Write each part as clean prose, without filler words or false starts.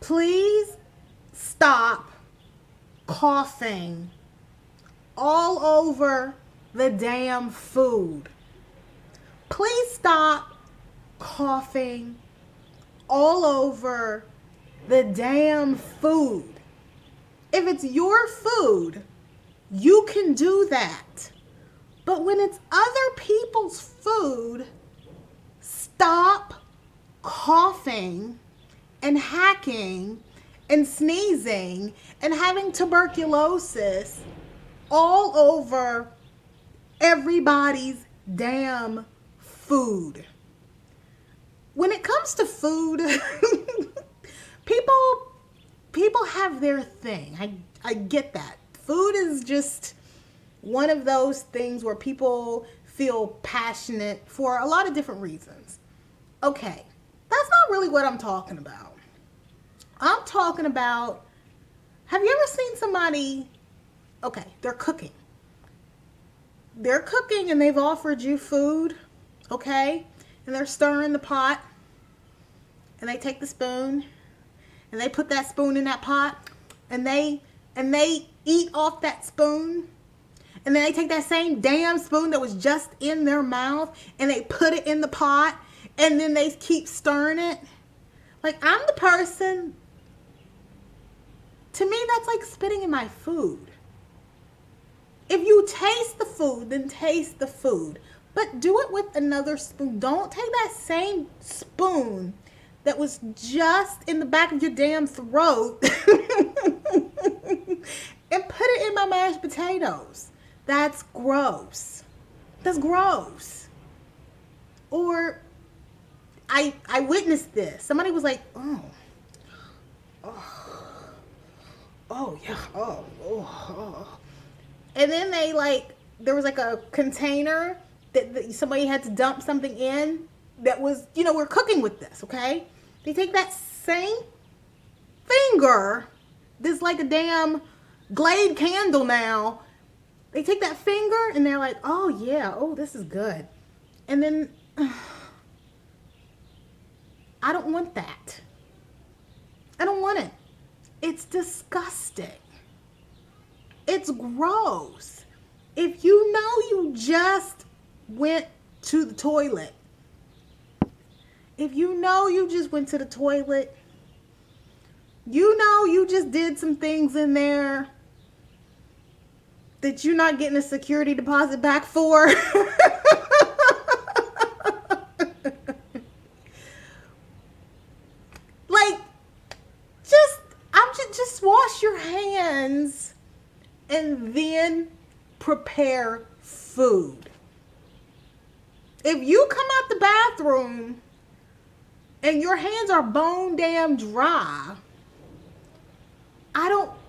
Please stop coughing all over the damn food. Please stop coughing all over the damn food. If it's your food, you can do that. But when it's other people's food, stop coughing and hacking and sneezing and having tuberculosis all over everybody's damn food. When it comes to food, people have their thing. I get that. Food is just one of those things where people feel passionate for a lot of different reasons. Okay, that's not really what I'm talking about. I'm talking about, have you ever seen somebody, okay, they're cooking. They're cooking and they've offered you food, okay? And they're stirring the pot. And they take the spoon and they put that spoon in that pot and they eat off that spoon. And then they take that same damn spoon that was just in their mouth and they put it in the pot and then they keep stirring it. Like, I'm the person, to me, that's like spitting in my food. If you taste the food, then taste the food. But do it with another spoon. Don't take that same spoon that was just in the back of your damn throat and put it in my mashed potatoes. That's gross. That's gross. Or I witnessed this. Somebody was like, oh yeah, oh. And then there was like a container that somebody had to dump something in that was, we're cooking with this, okay? They take that same finger, this like a damn Glade candle now. They take that finger and they're like, oh yeah, oh, this is good. And then, I don't want that. I don't want it. It's disgusting. It's gross. If you know you just went to the toilet, if you know you just went to the toilet, you know you just did some things in there that you're not getting a security deposit back for. Like, just wash your hands and then prepare food. If you come out the bathroom and your hands are bone damn dry,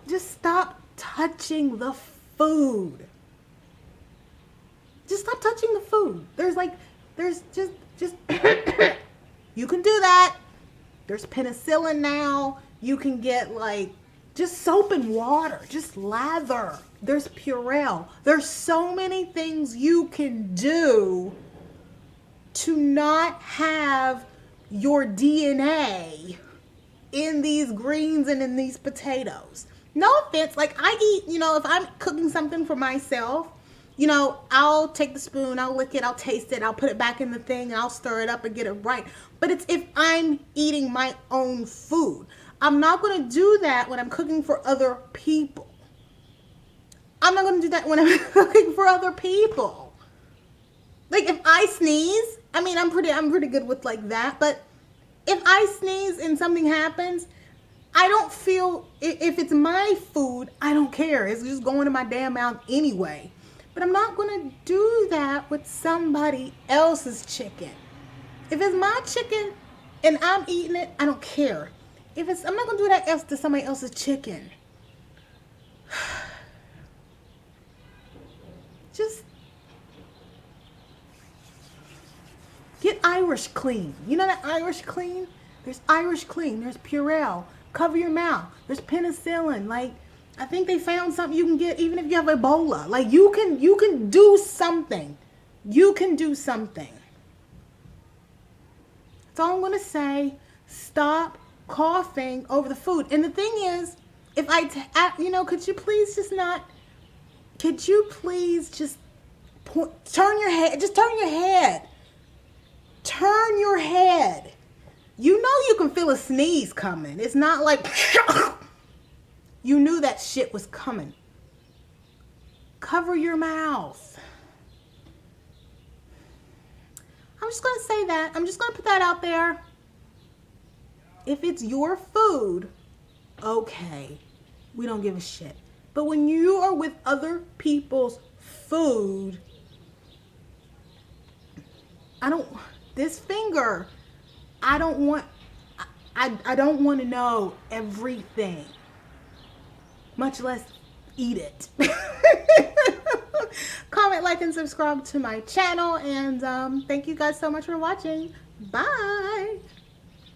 just stop touching the food. Just stop touching the food. There's just you can do that. There's penicillin now. You can get just soap and water, just lather. There's Purell. There's so many things you can do to not have your DNA in these greens and in these potatoes. No offense, I eat, if I'm cooking something for myself, I'll take the spoon, I'll lick it, I'll taste it, I'll put it back in the thing, and I'll stir it up and get it right. But it's if I'm eating my own food. I'm not going to do that when I'm cooking for other people. I'm not going to do that when I'm cooking for other people. Like, if I sneeze, I'm pretty good with that, but if I sneeze and something happens, I don't feel, if it's my food, I don't care. It's just going in my damn mouth anyway. But I'm not going to do that with somebody else's chicken. If it's my chicken and I'm eating it, I don't care. I'm not going to do that to somebody else's chicken. Just get Irish Clean. You know that Irish Clean? There's Irish Clean. There's Purell. Cover your mouth. There's penicillin. I think they found something you can get even if you have Ebola. You can do something. You can do something. That's all I'm going to say. Stop coughing over the food. And the thing is, if could you please just not, could you please just turn your head, just turn your head. Turn your head. You know you can feel a sneeze coming. It's not like you knew that shit was coming. Cover your mouth. I'm just going to say that. I'm just going to put that out there. If it's your food, okay, we don't give a shit. But when you are with other people's food, this finger, I don't want to know everything, much less eat it. Comment, like, and subscribe to my channel, and thank you guys so much for watching. Bye.